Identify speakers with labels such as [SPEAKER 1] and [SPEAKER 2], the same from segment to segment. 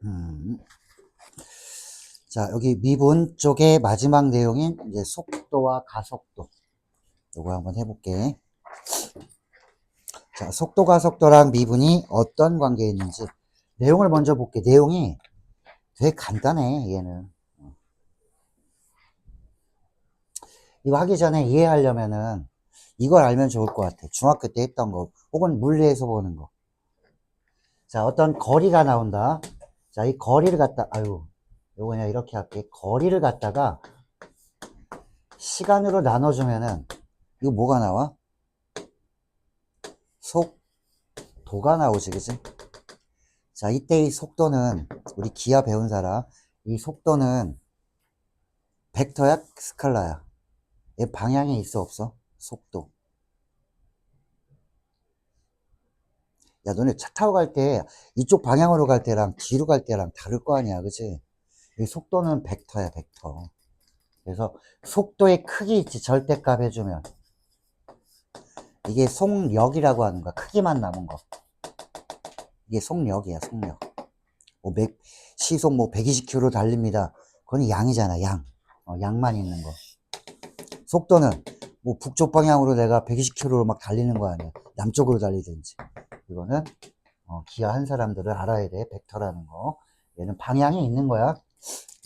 [SPEAKER 1] 음. 자, 여기 미분 쪽의 마지막 내용인 이제 속도와 가속도. 요거 한번 해볼게. 자, 속도, 가속도랑 미분이 어떤 관계에 있는지. 내용을 먼저 볼게. 내용이 되게 간단해, 얘는. 이거 하기 전에 이해하려면은 이걸 알면 좋을 것 같아. 중학교 때 했던 거, 혹은 물리에서 보는 거. 자, 어떤 거리가 나온다. 자, 이 거리를 갖다, 아유, 요거 그냥 이렇게 할게. 거리를 갖다가 시간으로 나눠주면은, 이거 뭐가 나와? 속도가 나오지, 그치? 자, 이때 이 속도는, 우리 기하 배운 사람, 이 속도는 벡터야, 스칼라야? 얘 방향이 있어, 없어? 속도. 야, 너네 차 타고 갈 때, 이쪽 방향으로 갈 때랑 뒤로 갈 때랑 다를 거 아니야, 그치? 이 속도는 벡터야, 벡터. 그래서 속도의 크기 있지, 절대값 해주면. 이게 속력이라고 하는 거야. 크기만 남은 거. 이게 속력이야, 속력. 뭐 시속 뭐 120km 달립니다. 그건 양이잖아, 양. 양만 있는 거. 속도는 뭐 북쪽 방향으로 내가 120km로 막 달리는 거 아니야. 남쪽으로 달리든지. 이거는 기하한 사람들을 알아야 돼. 벡터라는 거. 얘는 방향이 있는 거야.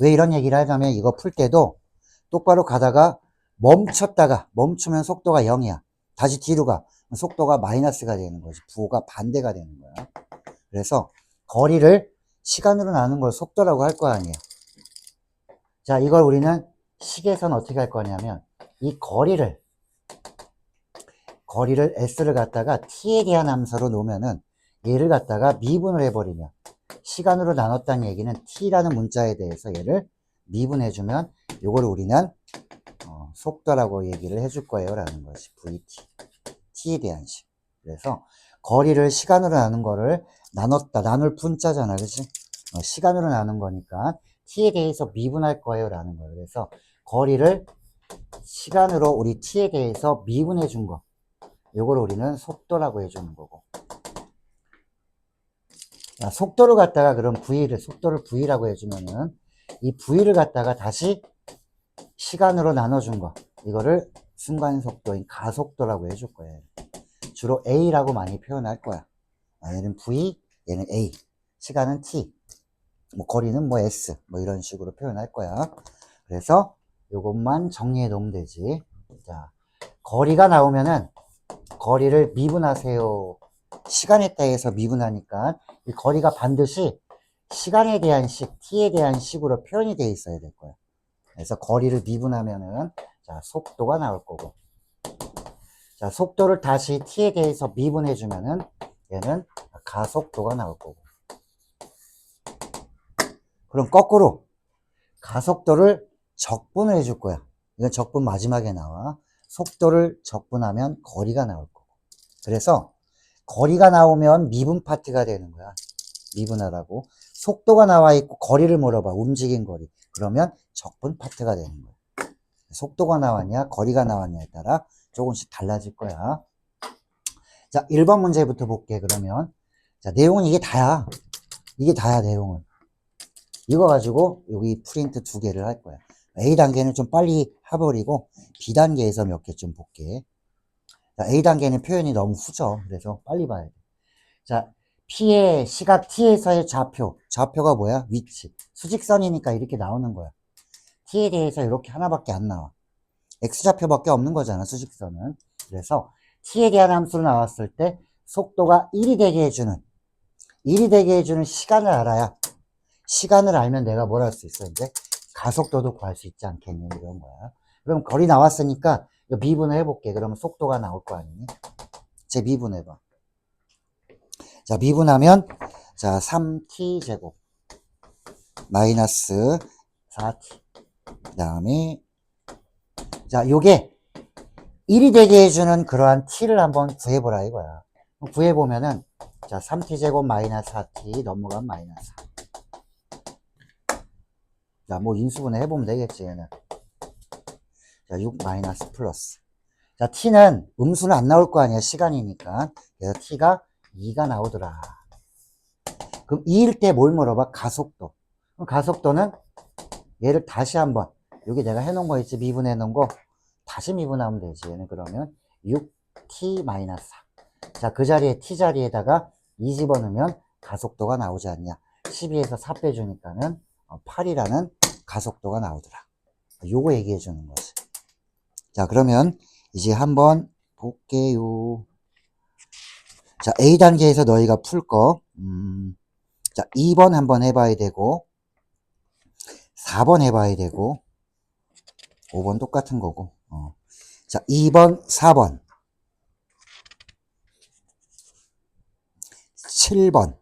[SPEAKER 1] 왜 이런 얘기를 하냐면 이거 풀 때도 똑바로 가다가 멈추면 속도가 0이야. 다시 뒤로 가. 속도가 마이너스가 되는 거지. 부호가 반대가 되는 거야. 그래서 거리를 시간으로 나눈 걸 속도라고 할 거 아니에요. 자, 이걸 우리는 식에서는 어떻게 할 거냐면 이 거리를 s를 갖다가 t에 대한 함수로 놓으면은 얘를 갖다가 미분을 해버리면 시간으로 나눴다는 얘기는 t라는 문자에 대해서 얘를 미분해주면 요거를 우리는 속도라고 얘기를 해줄 거예요 라는 것이 vt, t에 대한 식. 그래서 거리를 시간으로 나눈 거를 나눌 분자잖아, 그치? 시간으로 나눈 거니까 t에 대해서 미분할 거예요 라는 거예요. 그래서 거리를 시간으로 우리 t에 대해서 미분해 준 거, 요걸 우리는 속도라고 해주는 거고. 자, 속도를 갖다가 그럼 속도를 v라고 해주면은 이 v를 갖다가 다시 시간으로 나눠준 거, 이거를 순간속도인 가속도라고 해줄 거예요. 주로 a라고 많이 표현할 거야. 얘는 v, 얘는 a, 시간은 t, 뭐 거리는 뭐 s, 뭐 이런 식으로 표현할 거야. 그래서 요것만 정리해 놓으면 되지. 자, 거리가 나오면은 거리를 미분하세요. 시간에 따라서 미분하니까 이 거리가 반드시 시간에 대한 식, t에 대한 식으로 표현이 되어 있어야 될 거야. 그래서 거리를 미분하면은 자, 속도가 나올 거고. 자, 속도를 다시 t에 대해서 미분해 주면은 얘는 가속도가 나올 거고. 그럼 거꾸로 가속도를 적분을 해줄 거야. 이건 적분 마지막에 나와. 속도를 적분하면 거리가 나올 거고. 그래서 거리가 나오면 미분 파트가 되는 거야. 미분하라고. 속도가 나와 있고 거리를 물어봐. 움직인 거리. 그러면 적분 파트가 되는 거야. 속도가 나왔냐, 거리가 나왔냐에 따라 조금씩 달라질 거야. 자, 1번 문제부터 볼게, 그러면. 자, 내용은 이게 다야. 이게 다야, 내용은. 이거 가지고 여기 프린트 2개를 할 거야. A단계는 좀 빨리 해버리고 B단계에서 몇 개 좀 볼게. 자, A단계는 표현이 너무 후져. 그래서 빨리 봐야 돼. 자, P의 시각 T에서의 좌표가 뭐야? 위치. 수직선이니까 이렇게 나오는 거야. T에 대해서 이렇게 하나밖에 안 나와. X좌표밖에 없는 거잖아, 수직선은. 그래서 T에 대한 함수로 나왔을 때 속도가 1이 되게 해주는 시간을 알아야, 시간을 알면 내가 뭘 할 수 있어, 이제? 가속도도 구할 수 있지 않겠니? 이런 거야. 그럼 거리 나왔으니까 이거 미분을 해볼게. 그러면 속도가 나올 거 아니니? 제 미분해봐. 자, 미분하면, 자, 3t제곱 마이너스 4t. 그 다음에, 자, 요게 1이 되게 해주는 그러한 t를 한번 구해보라 이거야. 구해보면은, 자, 3t제곱 마이너스 4t 넘어가면 마이너스 4. 자, 뭐 인수분해 해보면 되겠지, 얘는. 자, 6 마이너스 플러스. 자, t는 음수는 안 나올 거 아니야, 시간이니까. 그래서 t가 2가 나오더라. 그럼 2일 때 뭘 물어봐? 가속도. 그럼 가속도는 얘를 다시 한번, 여기 내가 해놓은 거 있지? 미분해 놓은 거. 다시 미분하면 되지. 얘는 그러면 6t-4. 자, 그 자리에 t 자리에다가 2 집어넣으면 가속도가 나오지 않냐. 12에서 4 빼주니까는 8이라는 가속도가 나오더라. 요거 얘기해 주는 거지. 자, 그러면 이제 한번 볼게요. 자, A단계에서 너희가 풀 거. 자, 2번 한번 해봐야 되고, 4번 해봐야 되고, 5번 똑같은 거고. 자, 2번, 4번, 7번,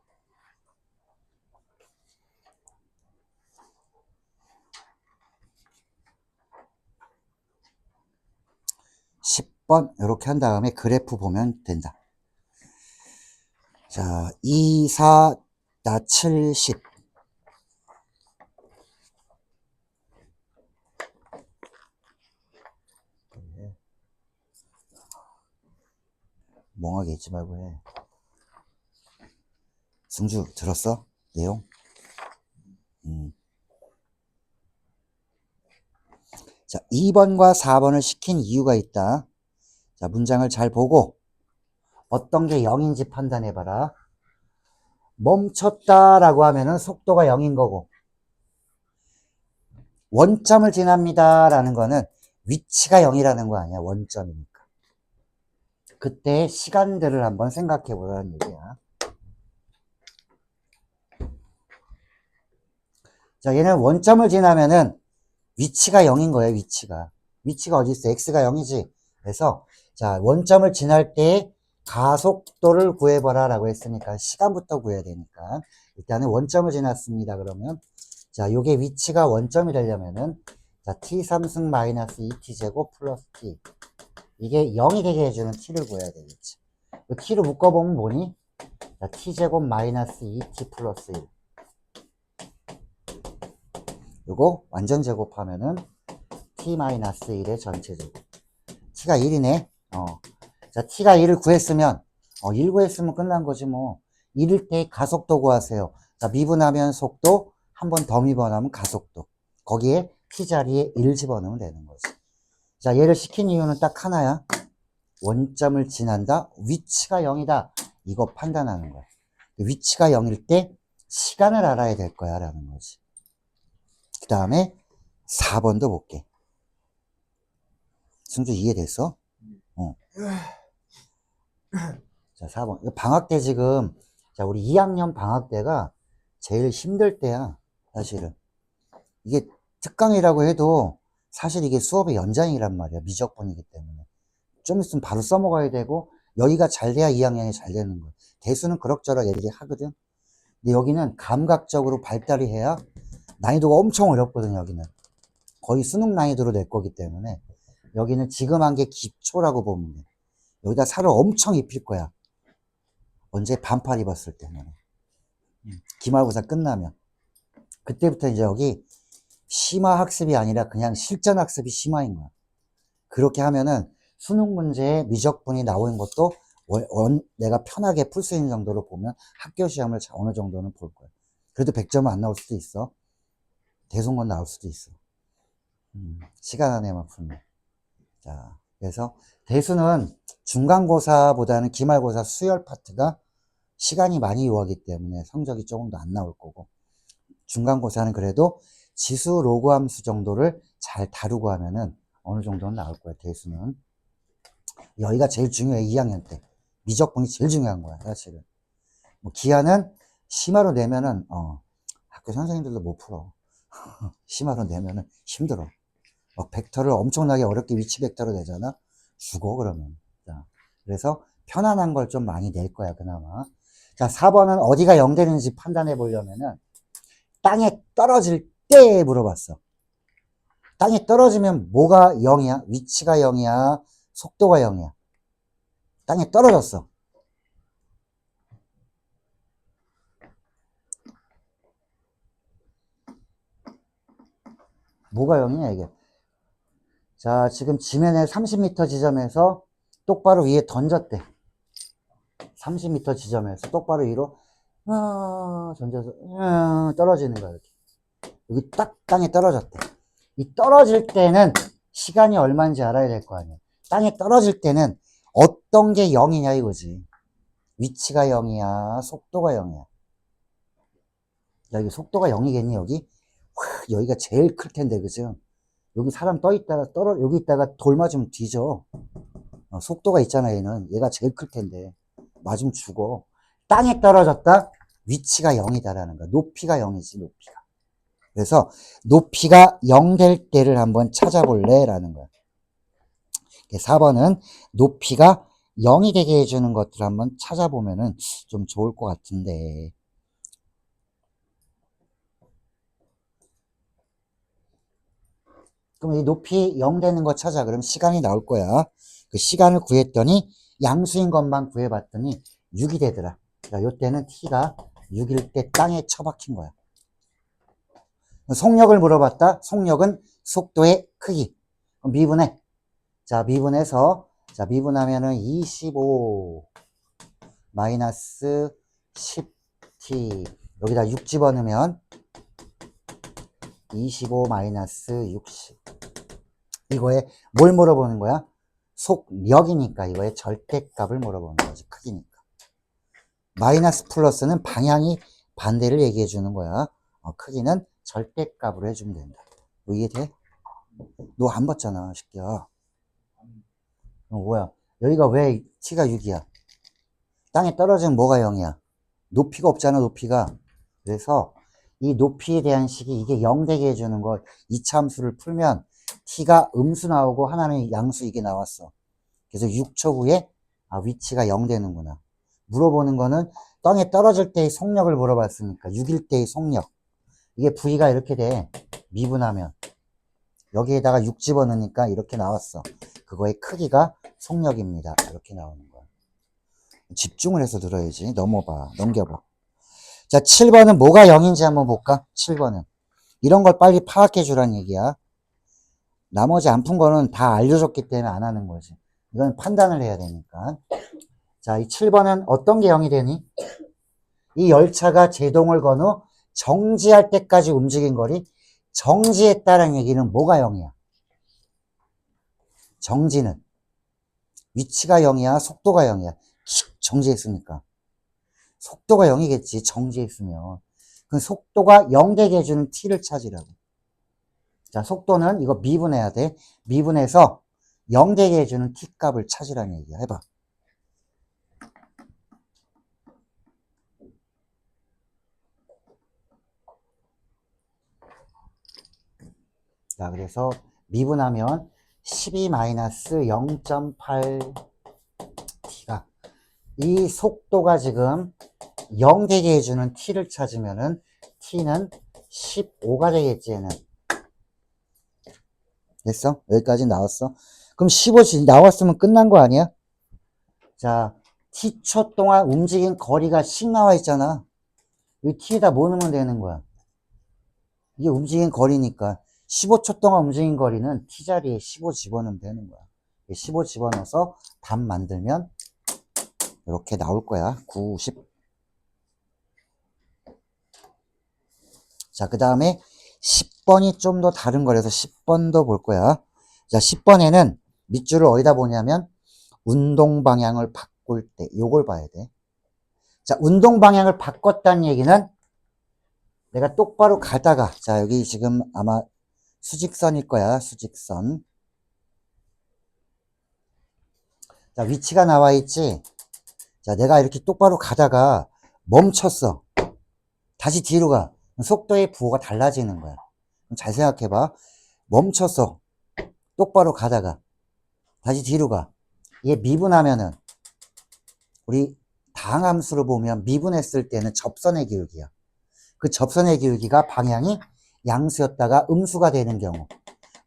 [SPEAKER 1] 10번, 이렇게 한 다음에 그래프 보면 된다. 자, 2, 4, 7, 10. 멍하게 있지 말고 해. 승주, 들었어? 내용? 자, 2번과 4번을 시킨 이유가 있다. 자, 문장을 잘 보고 어떤 게 0인지 판단해봐라. 멈췄다라고 하면은 속도가 0인 거고, 원점을 지납니다 라는 거는 위치가 0이라는 거 아니야. 원점이니까. 그때 시간들을 한번 생각해 보라는 얘기야. 자, 얘는 원점을 지나면은 위치가 0인 거예요. 위치가 어디 있어? x가 0이지. 그래서 자, 원점을 지날 때 가속도를 구해봐라 라고 했으니까 시간부터 구해야 되니까 일단은 원점을 지났습니다. 그러면 자, 요게 위치가 원점이 되려면은 자, t3승 마이너스 2t제곱 플러스 t, 이게 0이 되게 해주는 t를 구해야 되겠지. 그 t를 묶어보면 뭐니? 자, t제곱 마이너스 2t 플러스 1. 요거 완전 제곱하면은 t-1의 전체 제곱. t가 1이네. 자, t가 1을 구했으면 1 구했으면 끝난 거지 뭐. 1일 때 가속도 구하세요. 자, 미분하면 속도, 한 번 더 미분하면 가속도. 거기에 t 자리에 1 집어넣으면 되는 거지. 자, 얘를 시킨 이유는 딱 하나야. 원점을 지난다. 위치가 0이다. 이거 판단하는 거야. 위치가 0일 때 시간을 알아야 될 거야 라는 거지. 그 다음에 4번도 볼게. 승주 이해됐어? 자, 4번. 방학 때 지금, 자, 우리 2학년 방학 때가 제일 힘들 때야, 사실은. 이게 특강이라고 해도 사실 이게 수업의 연장이란 말이야. 미적분이기 때문에. 좀 있으면 바로 써먹어야 되고, 여기가 잘 돼야 2학년이 잘 되는 거야. 대수는 그럭저럭 애들이 하거든. 근데 여기는 감각적으로 발달이 해야 난이도가 엄청 어렵거든, 여기는. 거의 수능 난이도로 낼 거기 때문에. 여기는 지금 한 게 기초라고 보면 돼. 여기다 살을 엄청 입힐 거야. 언제? 반팔 입었을 때는. 기말고사 끝나면. 그때부터 이제 여기 심화 학습이 아니라 그냥 실전 학습이 심화인 거야. 그렇게 하면은 수능 문제에 미적분이 나오는 것도 내가 편하게 풀 수 있는 정도로 보면 학교 시험을 어느 정도는 볼 거야. 그래도 100점은 안 나올 수도 있어. 대송건 나올 수도 있어. 시간 안에만 풀면. 자, 그래서 대수는 중간고사보다는 기말고사 수열 파트가 시간이 많이 요하기 때문에 성적이 조금 더 안 나올 거고, 중간고사는 그래도 지수 로그 함수 정도를 잘 다루고 하면은 어느 정도는 나올 거야. 대수는 여기가 제일 중요해. 2학년 때 미적분이 제일 중요한 거야 사실은. 뭐 기하는 심화로 내면은 학교 선생님들도 못 풀어. 심화로 내면은 힘들어. 벡터를 엄청나게 어렵게 위치 벡터로 내잖아. 죽어 그러면. 자, 그래서 편안한 걸 좀 많이 낼 거야 그나마. 자, 4번은 어디가 0 되는지 판단해 보려면은 땅에 떨어질 때 물어봤어. 땅에 떨어지면 뭐가 0이야? 위치가 0이야? 속도가 0이야? 땅에 떨어졌어. 뭐가 0이냐 이게. 자, 지금 지면에 30m 지점에서 똑바로 위에 던졌대. 30m 지점에서 똑바로 위로 던져서 떨어지는 거야. 이렇게. 여기 딱 땅에 떨어졌대. 이 떨어질 때는 시간이 얼마인지 알아야 될 거 아니야. 땅에 떨어질 때는 어떤 게 0이냐 이거지. 위치가 0이야, 속도가 0이야. 여기 속도가 0이겠니, 여기? 여기가 제일 클 텐데, 그죠? 여기 사람 떠 있다가, 여기 있다가 돌 맞으면 뒤져. 속도가 있잖아, 얘는. 얘가 제일 클 텐데. 맞으면 죽어. 땅에 떨어졌다? 위치가 0이다라는 거야. 높이가 0이지, 높이가. 그래서, 높이가 0 될 때를 한번 찾아볼래? 라는 거야. 4번은 높이가 0이 되게 해주는 것들을 한번 찾아보면은 좀 좋을 것 같은데. 그럼 이 높이 0 되는 거 찾아. 그럼 시간이 나올 거야. 그 시간을 구했더니 양수인 것만 구해봤더니 6이 되더라. 자, 요때는 t가 6일 때 땅에 처박힌 거야. 속력을 물어봤다. 속력은 속도의 크기. 그럼 미분해. 자, 미분해서, 자, 미분하면은 25 마이너스 10t. 여기다 6 집어넣으면 25 마이너스 60. 이거에 뭘 물어보는 거야? 속력이니까 이거의 절대값을 물어보는 거지. 크기니까. 마이너스 플러스는 방향이 반대를 얘기해 주는 거야. 크기는 절대값으로 해주면 된다. 뭐 이해돼? 너 안 봤잖아, 새끼야. 뭐야? 여기가 왜 t가 6이야? 땅에 떨어지면 뭐가 0이야? 높이가 없잖아, 높이가. 그래서 이 높이에 대한 식이 이게 0 되게 해주는 거, 이차 함수를 풀면 t가 음수 나오고 하나는 양수 이게 나왔어. 그래서 6초 후에 위치가 0 되는구나. 물어보는 거는 땅에 떨어질 때의 속력을 물어봤으니까 6일 때의 속력. 이게 V가 이렇게 돼. 미분하면. 여기에다가 6 집어넣으니까 이렇게 나왔어. 그거의 크기가 속력입니다. 이렇게 나오는 거야. 집중을 해서 들어야지. 넘어봐. 넘겨봐. 자, 7번은 뭐가 0인지 한번 볼까? 7번은. 이런 걸 빨리 파악해 주란 얘기야. 나머지 안 푼 거는 다 알려줬기 때문에 안 하는 거지. 이건 판단을 해야 되니까. 자, 이 7번은 어떤 게 0이 되니? 이 열차가 제동을 건 후 정지할 때까지 움직인 거리. 정지했다는 얘기는 뭐가 0이야? 정지는. 위치가 0이야? 속도가 0이야? 정지했으니까. 속도가 0이겠지, 정지했으면. 그 속도가 0 되게 해주는 t를 찾으라고. 자, 속도는 이거 미분해야 돼. 미분해서 0 되게 해주는 t 값을 찾으라는 얘기야. 해봐. 자, 그래서 미분하면 12-0.8t가 이 속도가 지금 0 되게 해주는 t를 찾으면은 t는 15가 되겠지, 얘는. 됐어? 여기까지 나왔어. 그럼 15 나왔으면 끝난 거 아니야? 자, t초 동안 움직인 거리가 10 나와 있잖아. 이 t에다 뭐 넣으면 되는 거야? 이게 움직인 거리니까 15초 동안 움직인 거리는 t 자리에 15 집어넣으면 되는 거야. 15 집어넣어서 답 만들면 이렇게 나올 거야. 90. 자, 그 다음에 10번이 좀 더 다른 거라서 10번도 볼 거야. 자, 10번에는 밑줄을 어디다 보냐면 운동 방향을 바꿀 때 요걸 봐야 돼. 자, 운동 방향을 바꿨다는 얘기는 내가 똑바로 가다가, 자, 여기 지금 아마 수직선일 거야. 수직선. 자, 위치가 나와 있지. 자, 내가 이렇게 똑바로 가다가 멈췄어. 다시 뒤로 가. 속도의 부호가 달라지는 거야. 잘 생각해봐. 멈췄어. 똑바로 가다가 다시 뒤로 가. 얘 미분하면은 우리 다항함수로 보면 미분했을 때는 접선의 기울기야. 그 접선의 기울기가 방향이 양수였다가 음수가 되는 경우,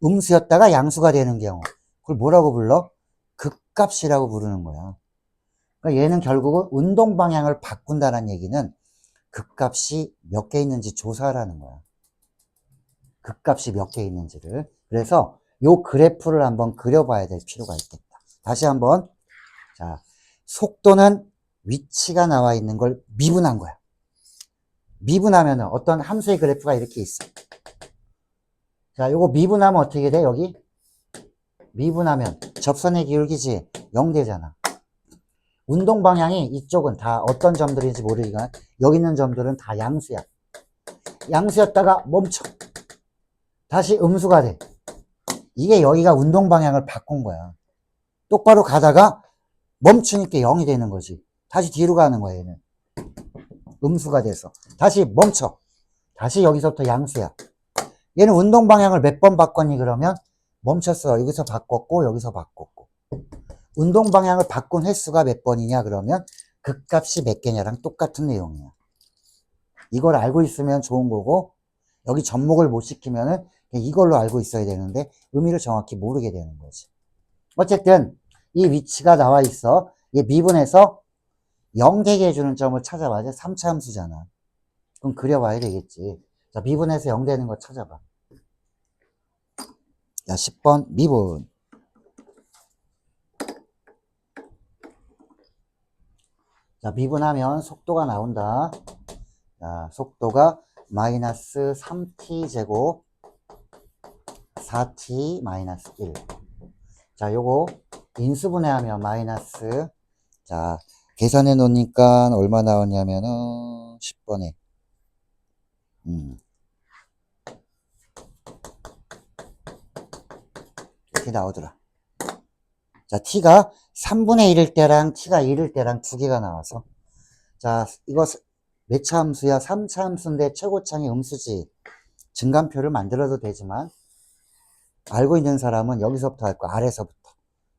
[SPEAKER 1] 음수였다가 양수가 되는 경우, 그걸 뭐라고 불러? 극값이라고 부르는 거야. 그러니까 얘는 결국은 운동 방향을 바꾼다는 얘기는 극값이 몇 개 있는지 조사하라는 거야. 극값이 몇 개 있는지를. 그래서 요 그래프를 한번 그려봐야 될 필요가 있겠다. 다시 한번. 자, 속도는 위치가 나와 있는 걸 미분한 거야. 미분하면은 어떤 함수의 그래프가 이렇게 있어. 자, 요거 미분하면 어떻게 돼? 여기 미분하면 접선의 기울기지 0 되잖아. 운동 방향이 이쪽은 다 어떤 점들인지 모르지만 여기 있는 점들은 다 양수야. 양수였다가 멈춰. 다시 음수가 돼. 이게 여기가 운동 방향을 바꾼 거야. 똑바로 가다가 멈추니까 0이 되는 거지. 다시 뒤로 가는 거야, 얘는. 음수가 돼서. 다시 멈춰. 다시 여기서부터 양수야. 얘는 운동 방향을 몇 번 바꿨니 그러면 멈췄어. 여기서 바꿨고 여기서 바꿨고. 운동 방향을 바꾼 횟수가 몇 번이냐 그러면 극값이 몇 개냐랑 똑같은 내용이야. 이걸 알고 있으면 좋은 거고 여기 접목을 못 시키면은 이걸로 알고 있어야 되는데 의미를 정확히 모르게 되는 거지. 어쨌든 이 위치가 나와 있어. 얘 미분해서 0 되게 해주는 점을 찾아봐. 3차 함수잖아. 그럼 그려봐야 되겠지. 자, 미분해서 0 되는 거 찾아봐. 야, 10번 미분. 자, 미분하면 속도가 나온다. 자, 속도가 마이너스 3t 제곱 4t 마이너스 1. 자, 요거 인수분해하면 마이너스, 자, 계산해 놓으니까 얼마 나오냐면은 10번에 이렇게 나오더라. 자, t가 3분의 1일 때랑 t가 1일 때랑 두 개가 나와서, 자, 이거 몇 차 함수야? 3차 함수인데 최고창이 음수지. 증감표를 만들어도 되지만 알고 있는 사람은 여기서부터 할 거야. 아래서부터.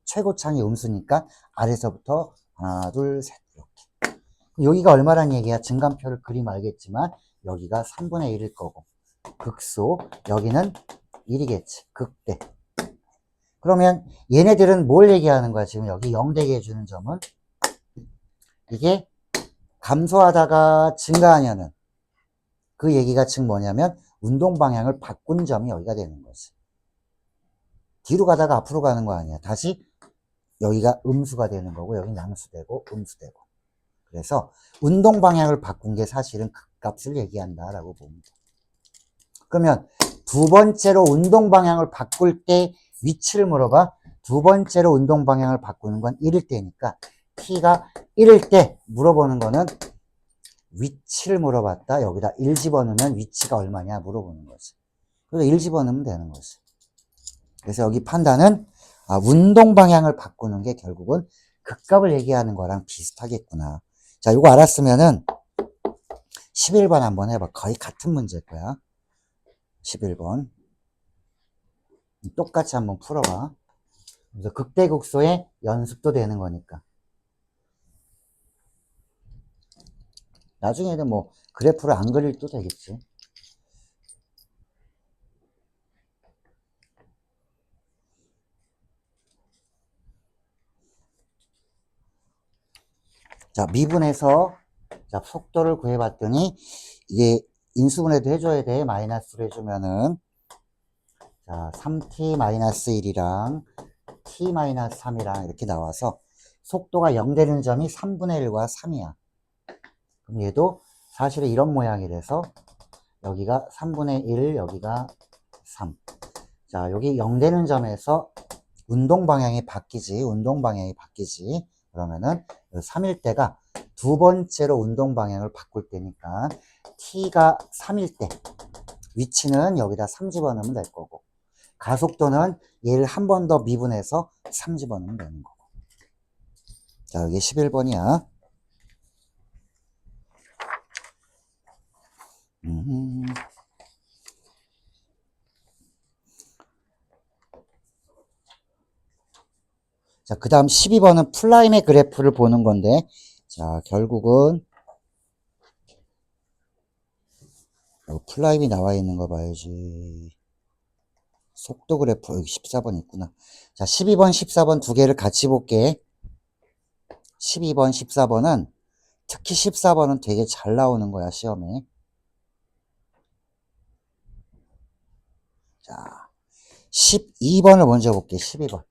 [SPEAKER 1] 최고창이 음수니까 아래서부터 하나 둘 셋 이렇게. 여기가 얼마란 얘기야? 증감표를 그리면 알겠지만 여기가 3분의 1일 거고 극소, 여기는 1이겠지. 극대. 그러면 얘네들은 뭘 얘기하는 거야? 지금 여기 0 되게 해주는 점은 이게 감소하다가 증가하냐는 그 얘기가 지금 뭐냐면 운동 방향을 바꾼 점이 여기가 되는 거지. 뒤로 가다가 앞으로 가는 거 아니야. 다시 여기가 음수가 되는 거고 여기는 양수되고 음수되고. 그래서 운동 방향을 바꾼 게 사실은 극값을 얘기한다라고 봅니다. 그러면 두 번째로 운동 방향을 바꿀 때 위치를 물어봐. 두 번째로 운동 방향을 바꾸는 건 1일 때니까 t가 1일 때 물어보는 거는 위치를 물어봤다. 여기다 1 집어넣으면 위치가 얼마냐 물어보는 거지. 그래서 1 집어넣으면 되는 거지. 그래서 여기 판단은 운동 방향을 바꾸는 게 결국은 극값을 얘기하는 거랑 비슷하겠구나. 자, 이거 알았으면은 11번 한번 해봐. 거의 같은 문제일 거야. 11번. 똑같이 한번 풀어봐. 그래서 극대극소의 연습도 되는 거니까. 나중에는 뭐 그래프를 안 그릴도 되겠지. 자, 미분해서 자, 속도를 구해봤더니 이게 인수분해도 해줘야 돼. 마이너스로 해주면은 자, 3t-1이랑 t-3이랑 이렇게 나와서 속도가 0 되는 점이 3분의 1과 3이야. 그럼 얘도 사실은 이런 모양이라서 여기가 3분의 1, 여기가 3. 자, 여기 0 되는 점에서 운동 방향이 바뀌지. 운동 방향이 바뀌지. 그러면은 3일 때가 두 번째로 운동 방향을 바꿀 때니까 t가 3일 때 위치는 여기다 3 집어넣으면 될 거고 가속도는 얘를 한 번 더 미분해서 3 집어넣으면 되는 거고. 자, 여기 11번이야. 자, 그 다음 12번은 플라임의 그래프를 보는 건데, 자, 결국은, 플라임이 나와 있는 거 봐야지. 속도 그래프, 여기 14번 있구나. 자, 12번, 14번 두 개를 같이 볼게. 12번, 14번은, 특히 14번은 되게 잘 나오는 거야, 시험에. 자, 12번을 먼저 볼게, 12번.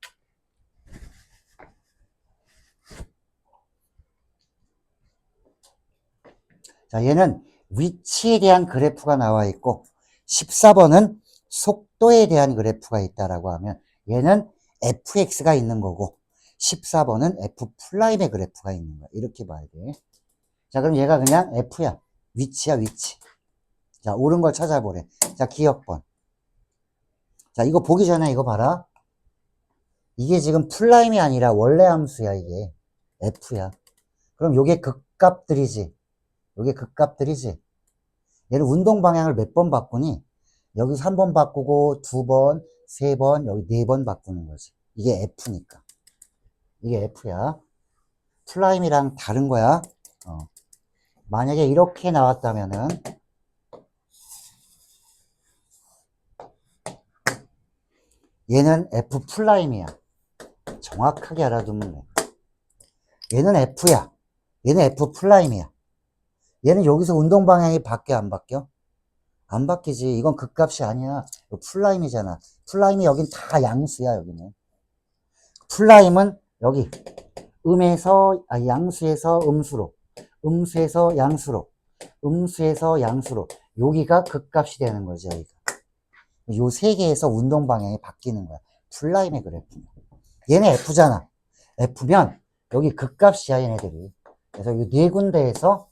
[SPEAKER 1] 자, 얘는 위치에 대한 그래프가 나와 있고 14번은 속도에 대한 그래프가 있다라고 하면 얘는 fx가 있는 거고 14번은 f'의 그래프가 있는 거야. 이렇게 봐야 돼. 자, 그럼 얘가 그냥 f야. 위치야, 위치. 자, 옳은 걸 찾아보래. 자, 기억번. 자, 이거 보기 전에 이거 봐라. 이게 지금 플라임이 아니라 원래 함수야, 이게. f야. 그럼 요게 극값들이지. 요게 극값들이지. 얘를 운동 방향을 몇 번 바꾸니? 여기서 한 번 바꾸고, 2번, 3번, 여기 4번 바꾸는 거지. 이게 F니까. 이게 F야. 플라임이랑 다른 거야. 만약에 이렇게 나왔다면은, 얘는 F 플라임이야. 정확하게 알아두면 돼. 얘는 F야. 얘는 F 플라임이야. 얘는 여기서 운동 방향이 바뀌어, 안 바뀌어? 안 바뀌지. 이건 극값이 아니야. 이거 플라임이잖아. 플라임이 여긴 다 양수야, 여기는. 플라임은 여기 양수에서 음수로, 음수에서 양수로, 음수에서 양수로. 여기가 극값이 되는 거지, 여기가. 요 세 개에서 운동 방향이 바뀌는 거야. 플라임의 그래프는. 얘네 F잖아. F면 여기 극값이야, 얘네들이. 그래서 이 네 군데에서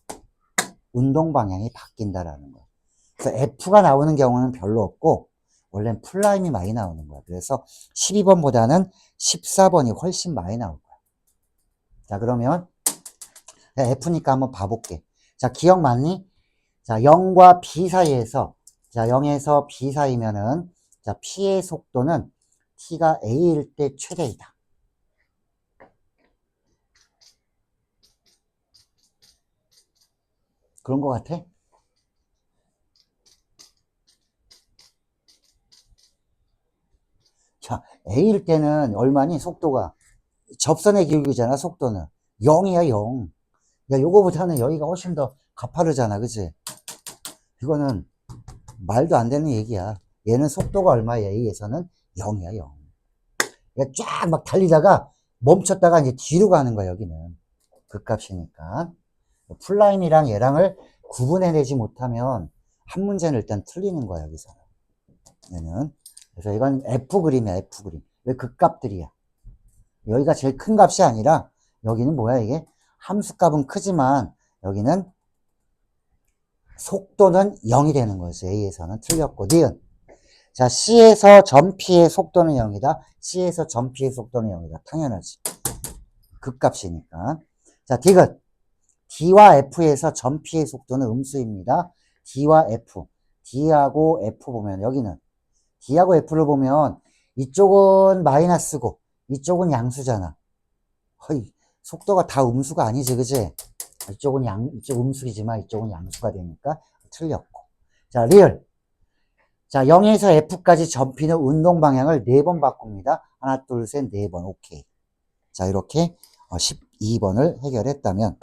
[SPEAKER 1] 운동 방향이 바뀐다라는 거야. 그래서 F가 나오는 경우는 별로 없고 원래는 플라임이 많이 나오는 거야. 그래서 12번보다는 14번이 훨씬 많이 나올 거야. 자, 그러면 F니까 한번 봐볼게. 자, 기억 맞니? 자, 0과 B 사이에서, 자, 0에서 B 사이면은, 자, P의 속도는 T가 A일 때 최대이다. 그런 거 같아? 자, A일 때는 얼마니? 속도가. 접선의 기울기잖아, 속도는. 0이야, 0. 야, 요거보다는 여기가 훨씬 더 가파르잖아, 그치? 이거는 말도 안 되는 얘기야. 얘는 속도가 얼마야? A에서는 0이야, 0. 얘 쫙 막 달리다가 멈췄다가 이제 뒤로 가는 거야, 여기는. 극값이니까. 플라임이랑 얘랑을 구분해내지 못하면 한 문제는 일단 틀리는 거야, 여기서는. 얘는. 그래서 이건 F 그림이야, F 그림. 왜 극값들이야? 여기가 제일 큰 값이 아니라 여기는 뭐야, 이게? 함수값은 크지만 여기는 속도는 0이 되는 거지. A에서는 틀렸고, 니은. 자, C에서 점 P의 속도는 0이다. C에서 점 P의 속도는 0이다. 당연하지. 극값이니까. 자, 디귿. D와 F에서 점 P의 속도는 음수입니다. D와 F. D하고 F 보면, 여기는. D하고 F를 보면, 이쪽은 마이너스고, 이쪽은 양수잖아. 허이, 속도가 다 음수가 아니지, 그지? 이쪽 음수이지만 이쪽은 양수가 되니까 틀렸고. 자, 리얼. 자, 0에서 F까지 점피는 운동 방향을 4번 바꿉니다. 하나, 둘, 셋, 4번. 오케이. 자, 이렇게 12번을 해결했다면,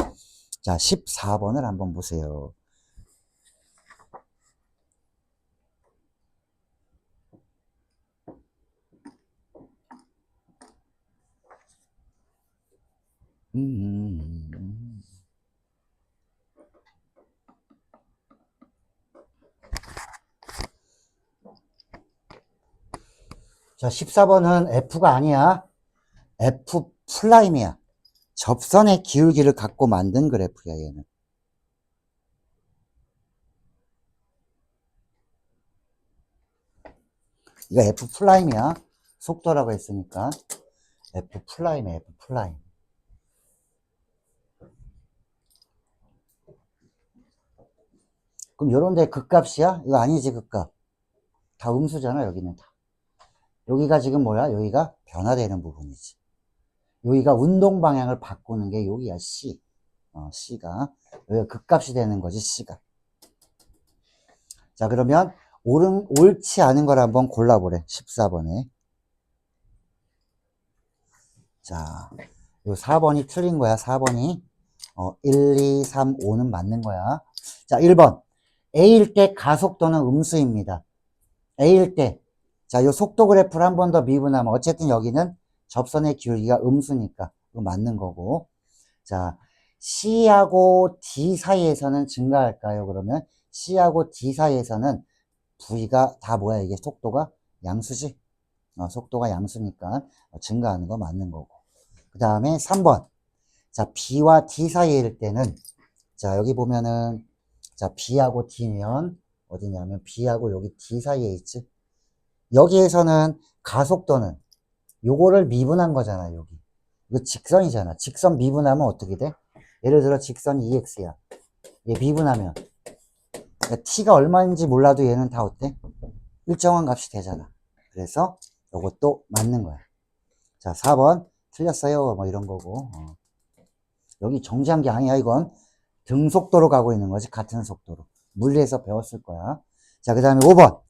[SPEAKER 1] 자, 14번을 한번 보세요. 자, 14번은 F가 아니야. F 플라임이야. 접선의 기울기를 갖고 만든 그래프야, 얘는. 이거 F 플라임이야. 속도라고 했으니까. F 플라임이야, F 플라임. 그럼 요런데 극값이야? 이거 아니지, 극값. 다 음수잖아, 여기는 다. 여기가 지금 뭐야? 여기가 변화되는 부분이지. 여기가 운동 방향을 바꾸는 게 여기야, C. C가. 여기가 극값이 되는 거지, C가. 자, 그러면 옳지 않은 걸 한번 골라보래. 14번에. 자, 요 4번이 틀린 거야, 4번이. 1, 2, 3, 5는 맞는 거야. 자, 1번. A일 때 가속도는 음수입니다. A일 때. 자, 요 속도 그래프를 한 번 더 미분하면 어쨌든 여기는 접선의 기울기가 음수니까 이거 맞는 거고. 자, C하고 D 사이에서는 증가할까요? 그러면 C하고 D 사이에서는 V가 다 뭐야? 이게 속도가 양수지? 속도가 양수니까 증가하는 거 맞는 거고. 그 다음에 3번. 자, B와 D 사이일 때는, 자, 여기 보면은, 자, B하고 D면, 어디냐면, B하고 여기 D 사이에 있지? 여기에서는 가속도는, 요거를 미분한 거잖아, 여기. 이거 직선이잖아. 직선 미분하면 어떻게 돼? 예를 들어, 직선이 EX야. 얘 미분하면, 그러니까 T가 얼마인지 몰라도 얘는 다 어때? 일정한 값이 되잖아. 그래서, 요것도 맞는 거야. 자, 4번. 틀렸어요. 뭐 이런 거고. 여기 정지한 게 아니야, 이건. 등속도로 가고 있는 거지, 같은 속도로. 물리에서 배웠을 거야. 자, 그 다음에 5번.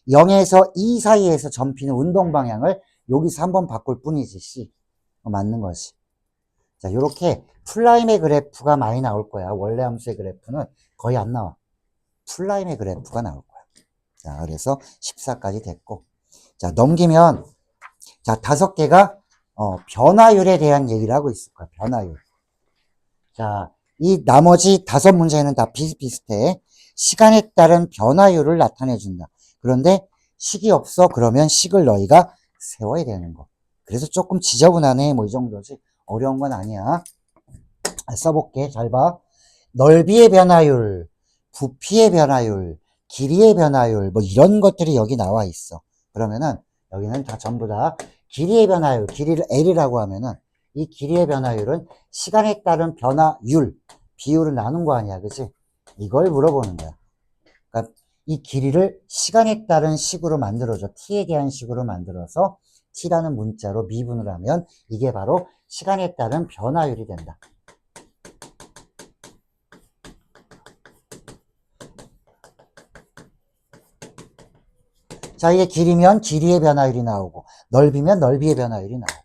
[SPEAKER 1] 0에서 2 사이에서 점피는 운동 방향을 여기서 한번 바꿀 뿐이지, C. 맞는 거지. 자, 요렇게 플라임의 그래프가 많이 나올 거야. 원래 함수의 그래프는 거의 안 나와. 플라임의 그래프가 나올 거야. 자, 그래서 14까지 됐고. 자, 넘기면, 자, 5개가, 변화율에 대한 얘기를 하고 있을 거야, 변화율. 자, 이 나머지 5문제는 다 비슷비슷해. 시간에 따른 변화율을 나타내준다. 그런데 식이 없어. 그러면 식을 너희가 세워야 되는 거. 그래서 조금 지저분하네. 뭐 이 정도지. 어려운 건 아니야. 써볼게. 잘 봐. 넓이의 변화율, 부피의 변화율, 길이의 변화율, 뭐 이런 것들이 여기 나와 있어. 그러면은 여기는 다 전부 다 길이의 변화율, 길이를 L이라고 하면은 이 길이의 변화율은 시간에 따른 변화율, 비율을 나눈 거 아니야, 그치? 이걸 물어보는 거야. 그러니까 이 길이를 시간에 따른 식으로 만들어줘. t에 대한 식으로 만들어서 t라는 문자로 미분을 하면 이게 바로 시간에 따른 변화율이 된다. 자, 이게 길이면 길이의 변화율이 나오고 넓이면 넓이의 변화율이 나오고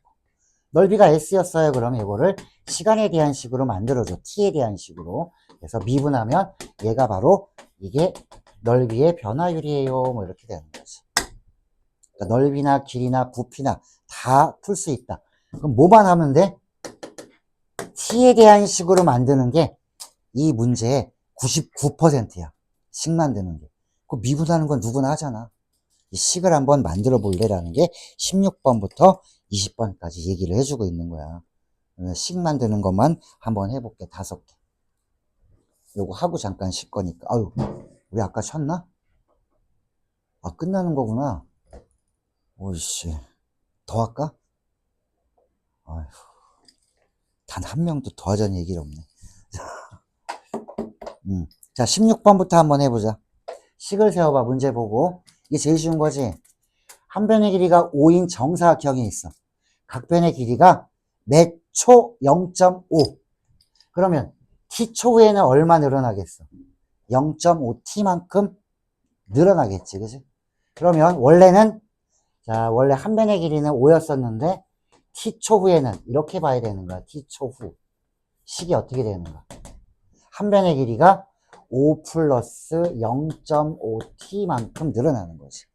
[SPEAKER 1] 넓이가 s였어요. 그러면 이거를 시간에 대한 식으로 만들어줘. t에 대한 식으로. 그래서 미분하면 얘가 바로 이게 넓이의 변화율이에요. 뭐 이렇게 되는 거지. 그러니까 넓이나 길이나 부피나 다 풀 수 있다. 그럼 뭐만 하면 돼? t에 대한 식으로 만드는 게 이 문제의 99%야. 식 만드는 게. 그 미분하는 건 누구나 하잖아. 이 식을 한번 만들어 볼래라는 게 16번부터 20번까지 얘기를 해주고 있는 거야. 식 만드는 것만 한번 해볼게. 5개. 요거 하고 잠깐 쉴 거니까. 아유, 우리 아까 쉬었나? 아, 끝나는 거구나. 오이씨. 더 할까? 아휴. 단 한 명도 더 하자는 얘기를 없네. 자, 16번부터 한번 해보자. 식을 세워봐. 문제 보고. 이게 제일 쉬운 거지. 한 변의 길이가 5인 정사각형이 있어. 각 변의 길이가 몇 초 0.5. 그러면 t초 후에는 얼마 늘어나겠어? 0.5t만큼 늘어나겠지, 그지? 그러면 원래는, 자, 원래 한 변의 길이는 5였었는데 t초 후에는 이렇게 봐야 되는 거야. t초 후. 식이 어떻게 되는가? 한 변의 길이가 5 플러스 0.5t만큼 늘어나는 거지.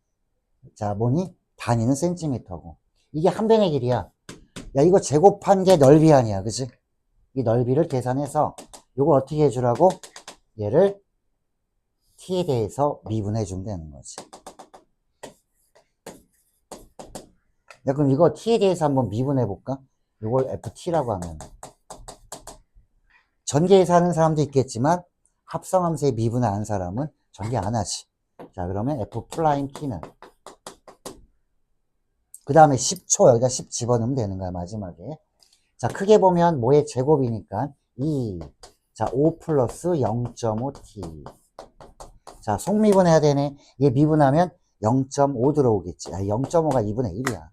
[SPEAKER 1] 자, 뭐니? 단위는 센티미터고. 이게 한 변의 길이야. 야, 이거 제곱한 게 넓이 아니야, 그지? 이 넓이를 계산해서 이걸 어떻게 해주라고? 얘를 t에 대해서 미분해 주면 되는 거지. 야, 그럼 이거 t에 대해서 한번 미분해 볼까? 이걸 ft라고 하면 전개해서 하는 사람도 있겠지만 합성함수에 미분을 아는 사람은 전개 안 하지. 자, 그러면 f 프라임 t는 그 다음에 10초 여기다 10 집어넣으면 되는 거야, 마지막에. 자, 크게 보면 뭐의 제곱이니까 2. 자, 5 플러스 0.5t. 자, 속미분해야 되네. 얘 미분하면 0.5 들어오겠지. 0.5가 2분의 1이야.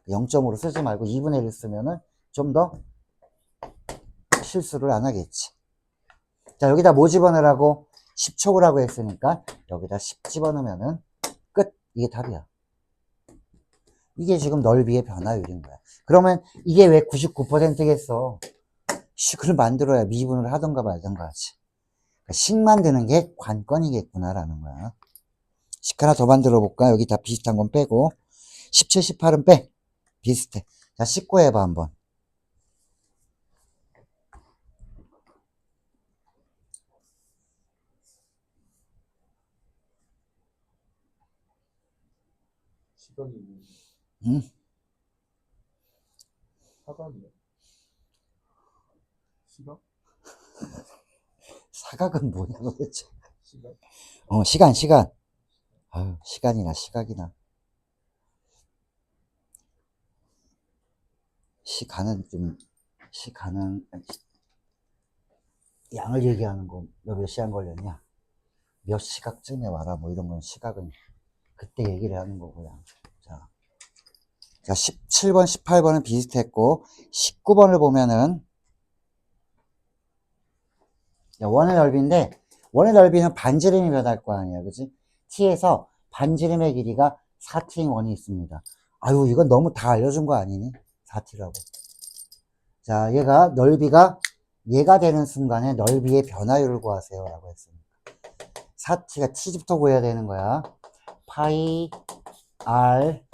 [SPEAKER 1] 0.5로 쓰지 말고 2분의 1 쓰면은 좀 더 실수를 안 하겠지. 자, 여기다 뭐 집어넣으라고? 10초라고 했으니까 여기다 10 집어넣으면은 끝. 이게 답이야. 이게 지금 넓이의 변화율인 거야. 그러면 이게 왜 99%겠어? 식을 만들어야 미분을 하던가 말던가 하지. 그러니까 식 만드는 게 관건이겠구나라는 거야. 식 하나 더 만들어 볼까? 여기 다 비슷한 건 빼고 17, 18은 빼. 비슷해. 자, 19 해봐 한번.
[SPEAKER 2] 시각이 있는
[SPEAKER 1] 응?
[SPEAKER 2] 사각이요. 시각?
[SPEAKER 1] 사각은 뭐냐고 도대체.
[SPEAKER 2] 시각?
[SPEAKER 1] 시간. 아유, 시간이나 시각이나. 시간은, 양을 얘기하는 거, 너 몇 시간 걸렸냐? 몇 시각쯤에 와라, 뭐 이런 건 시각은 그때 얘기를 하는 거고요. 자, 17번, 18번은 비슷했고, 19번을 보면은, 원의 넓이인데, 원의 넓이는 반지름이 변할 거 아니야, 그지? t에서 반지름의 길이가 4t인 원이 있습니다. 아유, 이건 너무 다 알려준 거 아니니? 4t라고. 자, 넓이가, 얘가 되는 순간에 넓이의 변화율을 구하세요. 라고 했습니다. 4t가 t부터 구해야 되는 거야. 파이, r,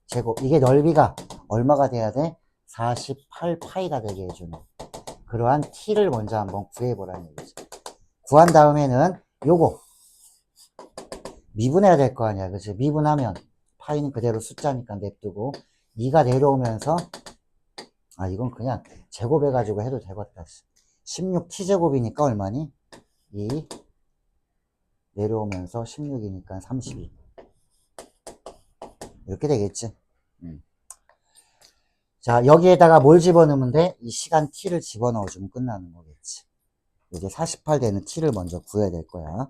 [SPEAKER 1] 제곱. 이게 넓이가 얼마가 돼야 돼? 48파이가 되게 해주는. 그러한 t를 먼저 한번 구해보라는 얘기죠. 구한 다음에는 요거 미분해야 될 거 아니야. 그치? 미분하면 파이는 그대로 숫자니까 냅두고 2가 내려오면서 이건 그냥 제곱해가지고 해도 되겠다. 16t제곱이니까 얼마니? 2 내려오면서 16이니까 32 이렇게 되겠지. 자, 여기에다가 뭘 집어넣으면 돼? 이 시간 t를 집어넣어주면 끝나는 거겠지. 이게 48 되는 t를 먼저 구해야 될 거야.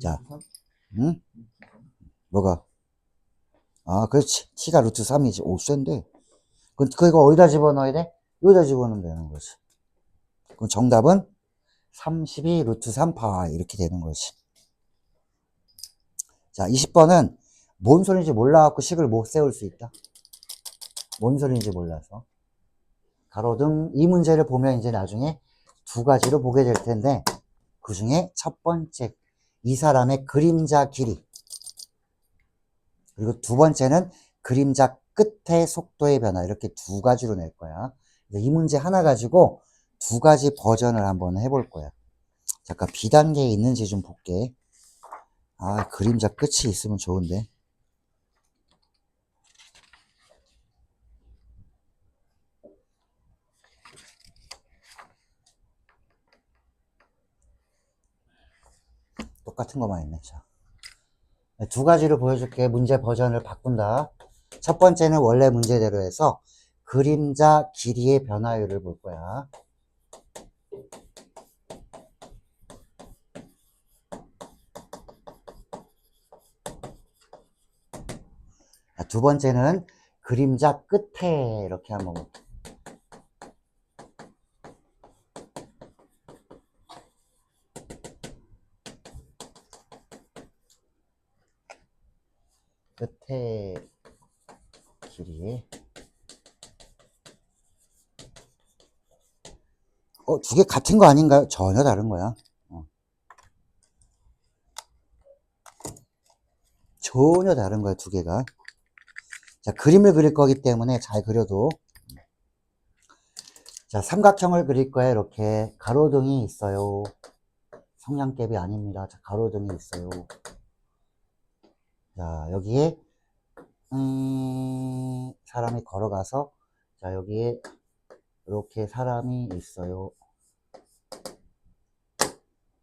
[SPEAKER 1] 자, 응? 뭐가? 그렇지. t가 루트 3이지. 오, 센데. 그거 어디다 집어넣어야 돼? 여기다 집어넣으면 되는 거지. 그럼 정답은 32 루트 3파 이렇게 되는 거지. 자, 20번은 뭔 소리인지 몰라갖고 식을 못 세울 수 있다. 뭔 소리인지 몰라서. 가로등 이 문제를 보면 이제 나중에 두 가지로 보게 될 텐데 그 중에 첫 번째 이 사람의 그림자 길이 그리고 두 번째는 그림자 끝의 속도의 변화 이렇게 두 가지로 낼 거야. 이 문제 하나 가지고 두 가지 버전을 한번 해볼 거야. 잠깐 B단계에 있는지 좀 볼게. 그림자 끝이 있으면 좋은데. 똑같은 것만 있네. 자, 두 가지로 보여줄게. 문제 버전을 바꾼다. 첫 번째는 원래 문제대로 해서 그림자 길이의 변화율을 볼 거야. 두 번째는 그림자 끝에 이렇게 한번 볼게. 끝에 길이. 두 개 같은 거 아닌가요? 전혀 다른 거야. 전혀 다른 거야, 두 개가. 자, 그림을 그릴 거기 때문에 잘 그려도. 자, 삼각형을 그릴 거야. 이렇게 가로등이 있어요. 성냥개비 아닙니다. 자, 가로등이 있어요. 자, 여기에 사람이 걸어가서 자, 여기에 이렇게 사람이 있어요.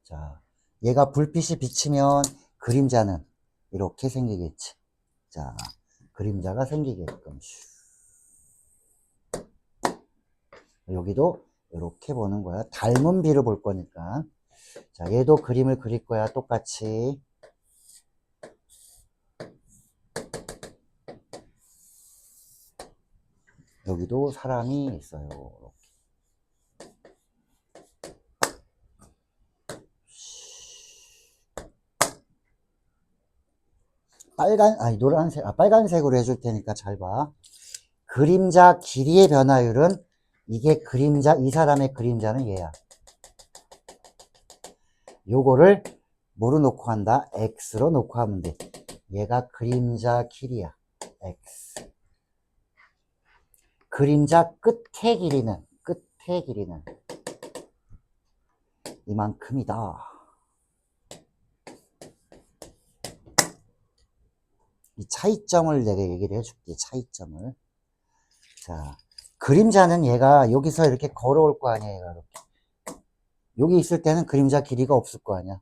[SPEAKER 1] 자, 얘가 불빛이 비치면 그림자는 이렇게 생기겠지. 자, 그림자가 생기게끔. 여기도 이렇게 보는 거야. 닮은 비를 볼 거니까. 자, 얘도 그림을 그릴 거야. 똑같이. 여기도 사람이 있어요. 빨간색으로 해줄 테니까 잘 봐. 그림자 길이의 변화율은 이게 이 사람의 그림자는 얘야. 요거를 뭐로 놓고 한다? X로 놓고 하면 돼. 얘가 그림자 길이야. X. 그림자 끝의 길이는 이만큼이다. 이 차이점을 내가 얘기를 해줄게. 차이점을. 자, 그림자는 얘가 여기서 이렇게 걸어올 거 아니야. 얘가 이렇게. 여기 있을 때는 그림자 길이가 없을 거 아니야.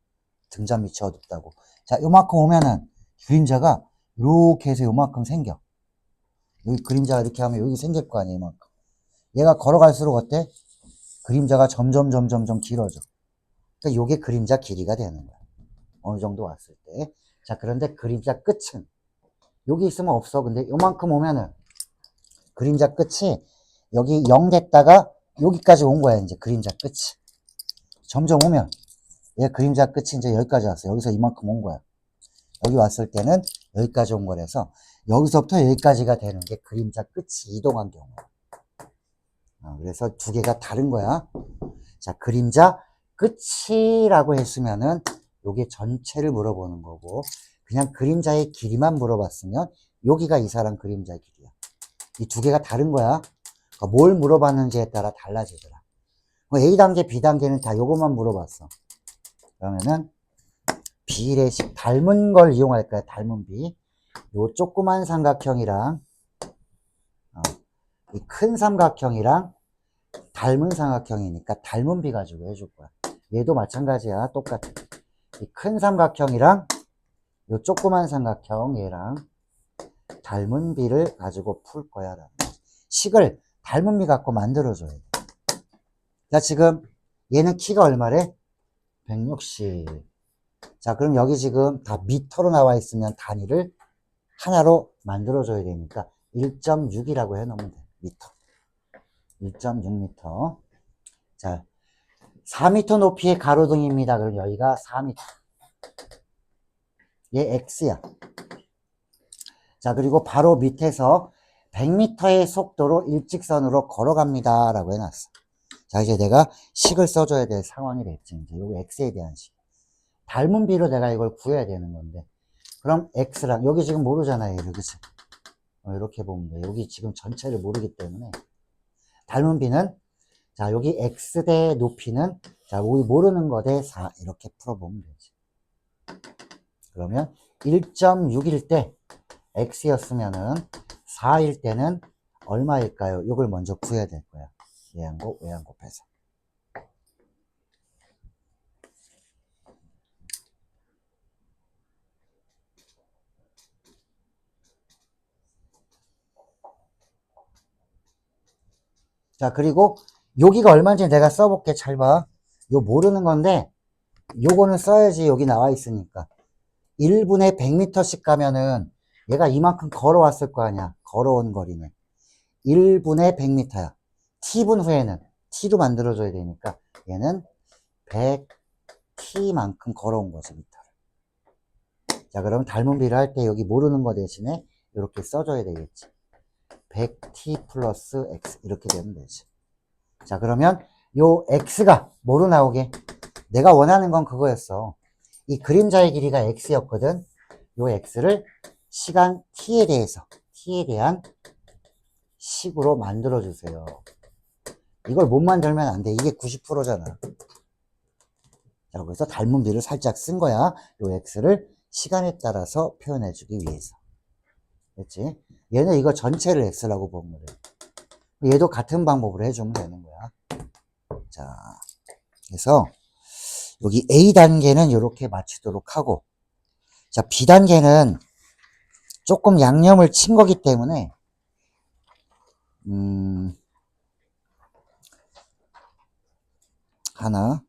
[SPEAKER 1] 등잔 밑이 어둡다고. 자, 요만큼 오면은 그림자가 이렇게 해서 요만큼 생겨. 여기 그림자가 이렇게 하면 여기 생길 거 아니야. 이만큼. 얘가 걸어갈수록 어때? 그림자가 점점 길어져. 그러니까 요게 그림자 길이가 되는 거야. 어느 정도 왔을 때. 자, 그런데 그림자 끝은 여기 있으면 없어. 근데 요만큼 오면은 그림자 끝이 여기 0 됐다가 여기까지 온 거야. 이제 그림자 끝이. 점점 오면 얘 그림자 끝이 이제 여기까지 왔어. 여기서 이만큼 온 거야. 여기 왔을 때는 여기까지 온 거라서 여기서부터 여기까지가 되는 게 그림자 끝이 이동한 경우야. 그래서 두 개가 다른 거야. 자, 그림자 끝이라고 했으면은 요게 전체를 물어보는 거고, 그냥 그림자의 길이만 물어봤으면 여기가 이 사람 그림자의 길이야. 이 두 개가 다른 거야. 그러니까 뭘 물어봤는지에 따라 달라지더라. A단계, B단계는 다 요것만 물어봤어. 그러면은 비례식 닮은 걸 이용할 거야. 닮은 비. 요 조그만 삼각형이랑 이 큰 삼각형이랑 닮은 삼각형이니까 닮은 비 가지고 해줄 거야. 얘도 마찬가지야. 똑같아. 이 큰 삼각형이랑 요 조그만 삼각형 얘랑 닮은 비를 가지고 풀 거야. 라는 거지. 식을 닮은 비 갖고 만들어줘야 돼. 자, 지금 얘는 키가 얼마래? 160. 자, 그럼 여기 지금 다 미터로 나와 있으면 단위를 하나로 만들어줘야 되니까 1.6이라고 해놓으면 돼. 미터. 1.6m. 자, 4m 높이의 가로등입니다. 그럼 여기가 4m. 얘 X야. 자, 그리고 바로 밑에서 100m의 속도로 일직선으로 걸어갑니다. 라고 해놨어. 자, 이제 내가 식을 써줘야 될 상황이 됐지. 이제 요거 X에 대한 식. 닮은 비로 내가 이걸 구해야 되는 건데. 그럼 X랑, 여기 지금 모르잖아요. 그치? 이렇게 보면 돼. 여기 지금 전체를 모르기 때문에. 닮은 비는, 자, 여기 X 대 높이는, 자, 우리 모르는 거 대 4. 이렇게 풀어보면 되지. 그러면 1.6일 때, X였으면은 4일 때는 얼마일까요? 이걸 먼저 구해야 될 거야. 얘한 곱, 얘한 곱해서. 자, 그리고 여기가 얼마인지 내가 써볼게. 잘 봐. 요 모르는 건데, 요거는 써야지 여기 나와 있으니까. 1분에 100m씩 가면은 얘가 이만큼 걸어왔을 거 아니야. 걸어온 거리는. 1분에 100m야. t분 후에는 t로 만들어줘야 되니까 얘는 100t만큼 걸어온 거지, 미터를. 자, 그럼 닮은 비를 할 때 여기 모르는 거 대신에 이렇게 써줘야 되겠지. 100t 플러스 x 이렇게 되면 되지. 자, 그러면 요 x가 뭐로 나오게? 내가 원하는 건 그거였어. 이 그림자의 길이가 x였거든. 요 x를 시간 t에 대해서, t에 대한 식으로 만들어주세요. 이걸 못 만들면 안 돼. 이게 90%잖아. 자, 그래서 닮은 비를 살짝 쓴 거야. 요 x를 시간에 따라서 표현해주기 위해서. 됐지? 얘는 이거 전체를 x라고 보면 돼. 얘도 같은 방법으로 해주면 되는 거야. 자, 그래서 여기 A단계는 이렇게 마치도록 하고, 자, B단계는 조금 양념을 친 거기 때문에, 하나,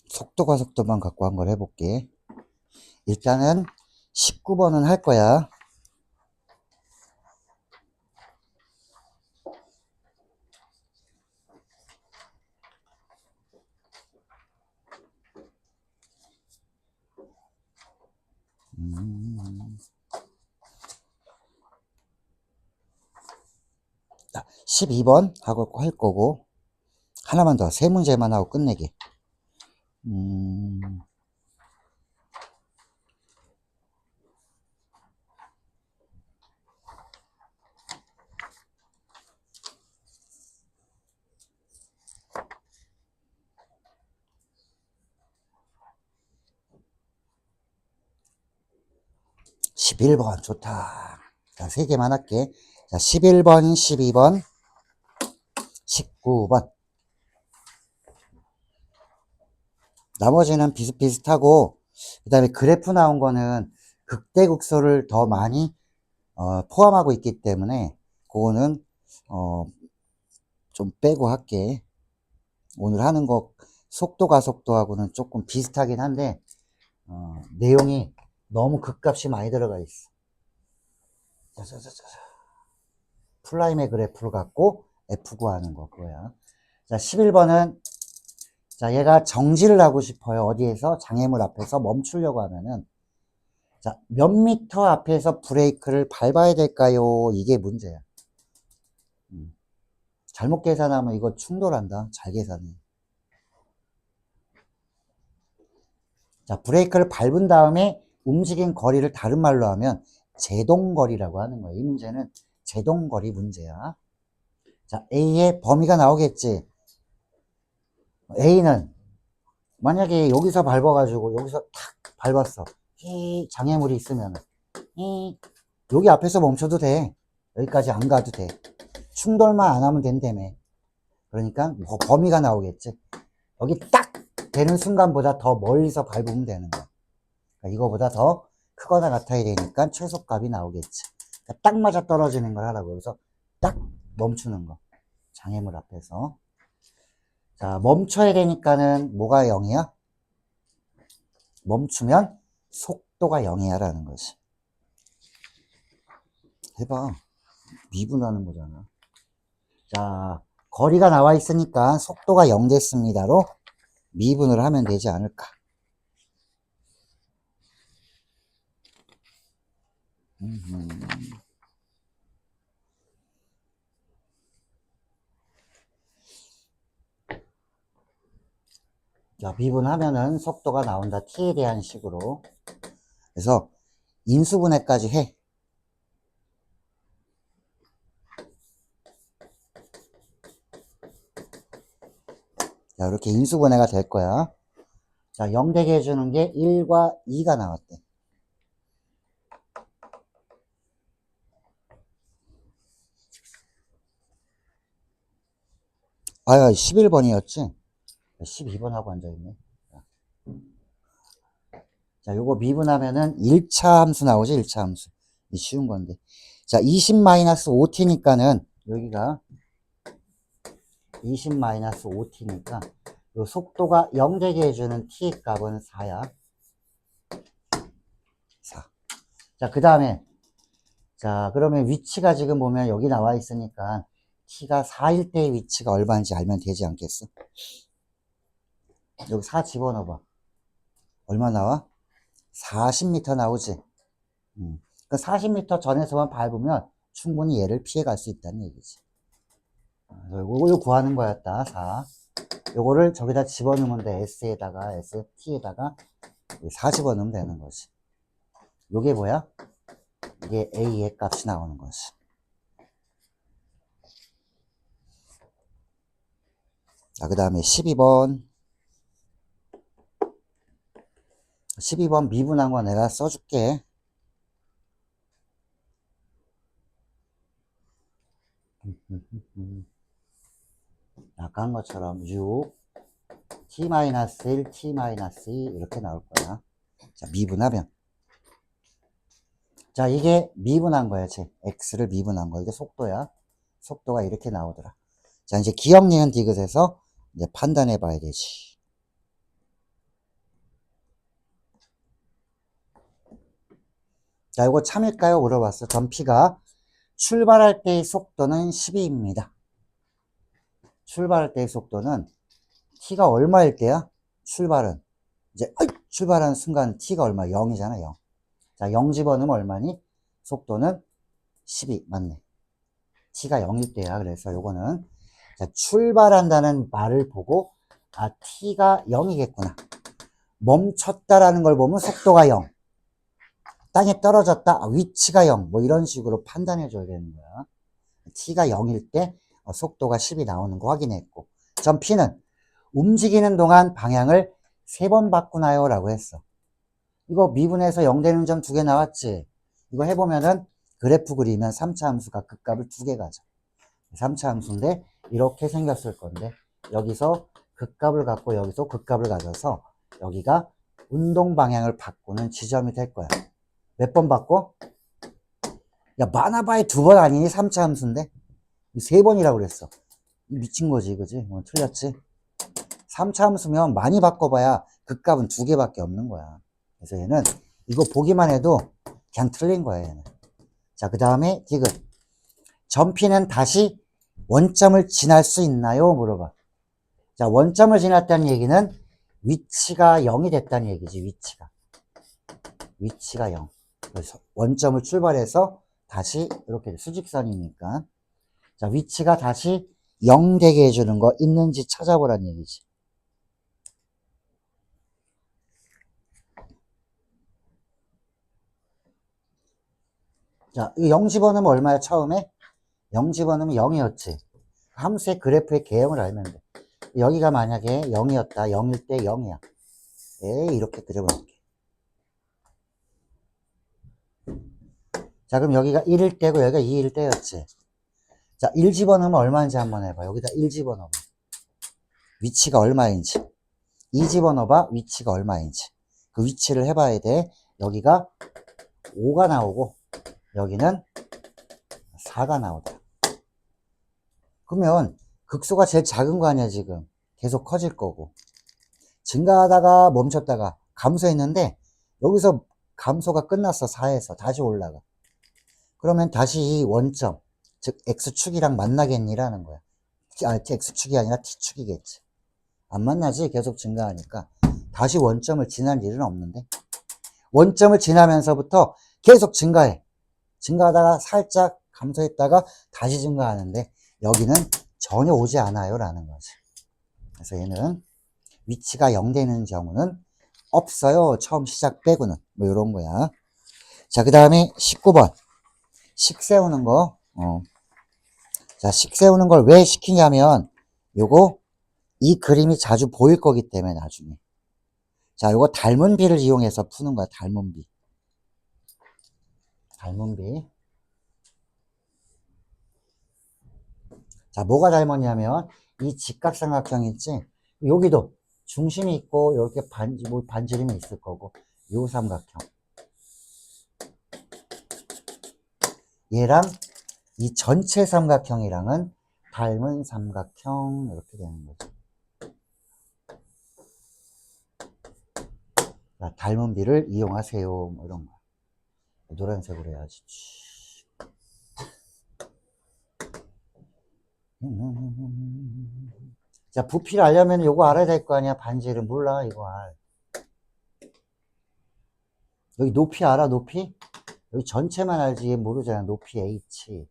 [SPEAKER 1] 속도가 속도만 갖고 한 걸 해볼게. 일단은 19번은 할 거야. 자, 12번 하고 할 거고, 하나만 더, 세 문제만 하고 끝내기. 11번 좋다. 자, 3개만 할게. 자, 11번, 12번, 19번. 나머지는 비슷비슷하고, 그 다음에 그래프 나온 거는 극대극소를 더 많이 포함하고 있기 때문에 그거는 좀 빼고 할게. 오늘 하는 거 속도가 속도하고는 조금 비슷하긴 한데 내용이 너무 극값이 많이 들어가 있어. 자자자자. 플라임의 그래프를 갖고 F 구하는 거 그거야. 자, 11번은 자, 얘가 정지를 하고 싶어요. 어디에서? 장애물 앞에서 멈추려고 하면은 자, 몇 미터 앞에서 브레이크를 밟아야 될까요? 이게 문제야. 잘못 계산하면 이거 충돌한다. 잘 계산해. 자, 브레이크를 밟은 다음에 움직인 거리를 다른 말로 하면 제동거리라고 하는 거예요. 이 문제는 제동거리 문제야. 자, A의 범위가 나오겠지. A는 만약에 여기서 밟아가지고 여기서 탁 밟았어. 이 장애물이 있으면 여기 앞에서 멈춰도 돼. 여기까지 안 가도 돼. 충돌만 안 하면 된다며. 그러니까 범위가 나오겠지. 여기 딱 되는 순간보다 더 멀리서 밟으면 되는 거야. 그러니까 이거보다 더 크거나 같아야 되니까 최소값이 나오겠지. 그러니까 딱 맞아 떨어지는 걸 하라고. 그래서 딱 멈추는 거. 장애물 앞에서. 자, 멈춰야 되니까는 뭐가 0이야? 멈추면 속도가 0이야 라는 거지. 해봐. 미분하는 거잖아. 자, 거리가 나와 있으니까 속도가 0 됐습니다로 미분을 하면 되지 않을까. 자, 미분하면은 속도가 나온다. t에 대한 식으로. 그래서 인수분해까지 해. 자, 이렇게 인수분해가 될 거야. 자, 0 되게 해주는 게 1과 2가 나왔대. 아, 11번이었지? 12번하고 앉아있네. 자, 요거 미분하면은 1차 함수 나오지, 1차 함수. 이 쉬운 건데. 자, 20-5t니까는, 여기가 20-5t니까, 요 속도가 0 되게 해주는 t 값은 4야. 4. 자, 그 다음에, 자, 그러면 위치가 지금 보면 여기 나와 있으니까, t가 4일 때의 위치가 얼마인지 알면 되지 않겠어? 여기 4 집어넣어봐. 얼마 나와? 40m 나오지. 그 40m 전에서만 밟으면 충분히 얘를 피해 갈 수 있다는 얘기지. 요거 구하는 거였다. 4. 요거를 저기다 집어넣으면 돼. S에다가, ST에다가 4 집어넣으면 되는 거지. 요게 뭐야? 이게 A의 값이 나오는 거지. 자, 그 다음에 12번. 12번 미분한 거 내가 써줄게. 아까 한 것처럼 6, t-1, t-2 이렇게 나올 거야. 자, 미분하면. 자, 이게 미분한 거야. x를 미분한 거. 이게 속도야. 속도가 이렇게 나오더라. 자, 이제 기억, 니은, 디귿에서 이제 판단해 봐야 되지. 자, 이거 참일까요? 물어봤어. 전피가 출발할 때의 속도는 12입니다. 출발할 때의 속도는 t가 얼마일 때야? 출발은 이제 출발하는 순간 t가 얼마? 0이잖아. 0. 자, 0 집어넣으면 얼마니? 속도는 12 맞네. t가 0일 때야. 그래서 요거는 자, 출발한다는 말을 보고 아, t가 0이겠구나. 멈췄다라는 걸 보면 속도가 0. 땅에 떨어졌다. 아, 위치가 0. 뭐 이런 식으로 판단해 줘야 되는 거야. t가 0일 때 속도가 10이 나오는 거 확인했고. 전 p는 움직이는 동안 방향을 3번 바꾸나요? 라고 했어. 이거 미분해서 0 되는 점 2개 나왔지? 이거 해보면은 그래프 그리면 3차 함수가 극값을 2개 가져. 3차 함수인데 이렇게 생겼을 건데 여기서 극값을 갖고 여기서 극값을 가져서 여기가 운동 방향을 바꾸는 지점이 될 거야. 몇 번 바꿔? 야, 많아봐야 2번 아니니? 3차 함수인데? 3번이라고 그랬어. 미친 거지, 그지? 틀렸지? 3차 함수면 많이 바꿔봐야 극값은 2개밖에 없는 거야. 그래서 얘는 이거 보기만 해도 그냥 틀린 거야, 얘는. 자, 그 다음에 디귿. 점피는 다시 원점을 지날 수 있나요? 물어봐. 자, 원점을 지났다는 얘기는 위치가 0이 됐다는 얘기지, 위치가 0. 그래서 원점을 출발해서 다시 이렇게 수직선이니까. 자, 위치가 다시 0 되게 해주는 거 있는지 찾아보란 얘기지. 자, 이거 0 집어넣으면 얼마야, 처음에? 0 집어넣으면 0이었지. 함수의 그래프의 개형을 알면 돼. 여기가 만약에 0이었다. 0일 때 0이야. 이렇게 그려볼게. 자, 그럼 여기가 1일 때고 여기가 2일 때였지. 자, 1 집어넣으면 얼마인지 한번 해봐. 여기다 1 집어넣어봐. 위치가 얼마인지. 2 집어넣어봐. 위치가 얼마인지. 그 위치를 해봐야 돼. 여기가 5가 나오고 여기는 4가 나오다. 그러면 극소가 제일 작은 거 아니야, 지금. 계속 커질 거고. 증가하다가 멈췄다가 감소했는데 여기서 감소가 끝났어. 4에서 다시 올라가. 그러면 다시 이 원점, 즉 X축이랑 만나겠니라는 거야. X축이 아니라 T축이겠지. 안 만나지. 계속 증가하니까. 다시 원점을 지날 일은 없는데 원점을 지나면서부터 계속 증가해. 증가하다가 살짝 감소했다가 다시 증가하는데 여기는 전혀 오지 않아요 라는 거지. 그래서 얘는 위치가 0 되는 경우는 없어요. 처음 시작 빼고는. 뭐 이런 거야. 자, 그 다음에 19번. 식 세우는 거. 자, 식 세우는 걸 왜 시키냐면 요거 이 그림이 자주 보일 거기 때문에 나중에. 자, 요거 닮은 비를 이용해서 푸는 거야. 닮은 비. 자, 뭐가 닮았냐면 이 직각삼각형 있지? 여기도 중심이 있고 이렇게 반지름이 있을 거고 요 삼각형 얘랑 이 전체 삼각형이랑은 닮은 삼각형 이렇게 되는 거죠. 자, 닮은 비를 이용하세요. 뭐 이런 거. 노란색으로 해야지. 자, 부피를 알려면 요거 알아야 될 거 아니야. 반지름 몰라 이거 알. 여기 높이 알아? 높이? 여기 전체만 알지 얘 모르잖아. 높이 H.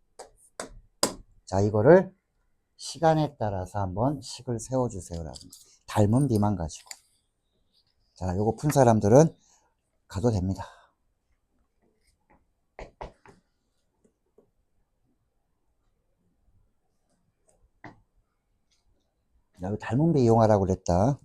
[SPEAKER 1] 자, 이거를 시간에 따라서 한번 식을 세워주세요라는 거. 닮은 비만 가지고. 자, 요거 푼 사람들은 가도 됩니다. 야, 여기 닮은 비 이용하라고 그랬다.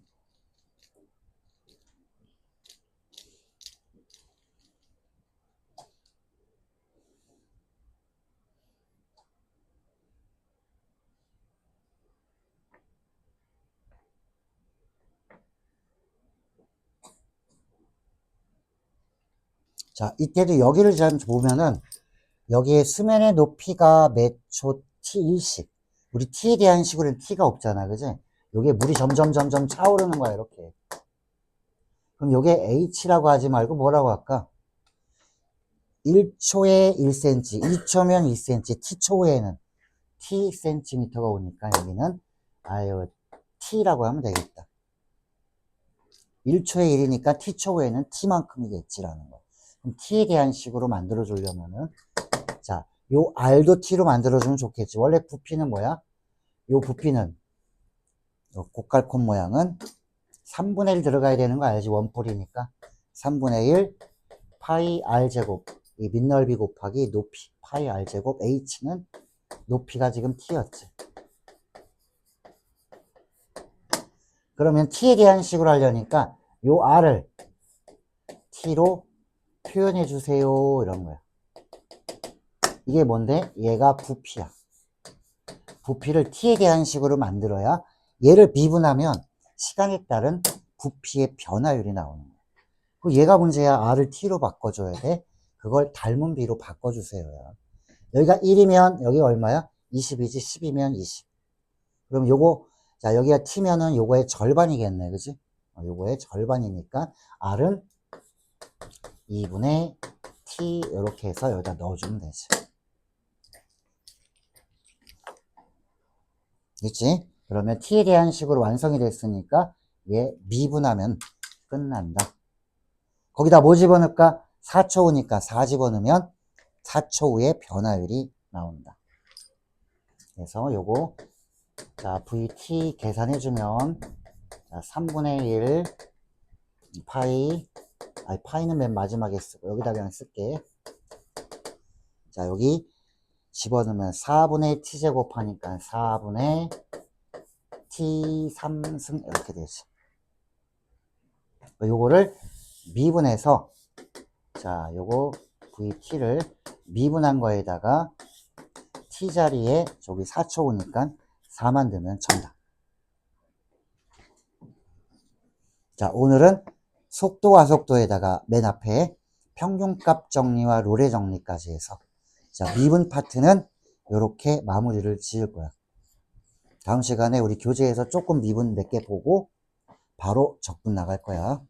[SPEAKER 1] 자, 이때도 여기를 잘 보면은 여기에 수면의 높이가 몇 초 t1씩. 우리 t에 대한 식으로는 t가 없잖아. 그지? 요게 물이 점점 차오르는 거야. 이렇게. 그럼 요게 h라고 하지 말고 뭐라고 할까? 1초에 1cm, 2초면 2cm, t초에는 tcm가 오니까 여기는 아유 t라고 하면 되겠다. 1초에 1이니까 t초에는 t만큼이겠지라는 거. 그럼 t에 대한 식으로 만들어 주려면은 자, 요 r도 t로 만들어 주면 좋겠지. 원래 부피는 뭐야? 요 부피는 요 곡갈콘 모양은 3분의 1 들어가야 되는 거 알지? 원뿔이니까 3분의 1 파이 r제곱 이 밑넓이 곱하기 높이 파이 r제곱 h는 높이가 지금 t였지. 그러면 t에 대한 식으로 하려니까 요 r을 t로 표현해 주세요 이런 거야. 이게 뭔데? 얘가 부피야. 부피를 t에 대한 식으로 만들어야 얘를 미분하면 시간에 따른 부피의 변화율이 나오는 거야. 그 얘가 문제야. r을 t로 바꿔줘야 돼. 그걸 닮은 b로 바꿔주세요. 여기가 1이면 여기 얼마야? 20이지. 10이면 20. 그럼 요거, 자, 여기가 t면은 요거의 절반이겠네. 그지? 요거의 절반이니까 r은 2분의 t 이렇게 해서 여기다 넣어주면 되지. 있지? 그러면 t에 대한 식으로 완성이 됐으니까 얘 미분하면 끝난다. 거기다 뭐 집어넣을까? 4초 후니까 4 집어넣으면 4초 후에 변화율이 나온다. 그래서 요거 자 vt 계산해주면 자 3분의 1 파이 파이는 맨 마지막에 쓰고 여기다 그냥 쓸게. 자 여기 집어넣으면 4분의 t제곱 하니까 4분의 t 3승 이렇게 되지. 요거를 미분해서 자 요거 vt를 미분한 거에다가 t 자리에 저기 4초 오니까 4만 넣으면 정답. 자 오늘은 속도 가속도에다가 맨 앞에 평균값 정리와 롤의 정리까지 해서 자 미분 파트는 이렇게 마무리를 지을 거야. 다음 시간에 우리 교재에서 조금 미분 몇 개 보고 바로 적분 나갈 거야.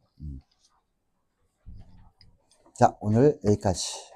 [SPEAKER 1] 자 오늘 여기까지.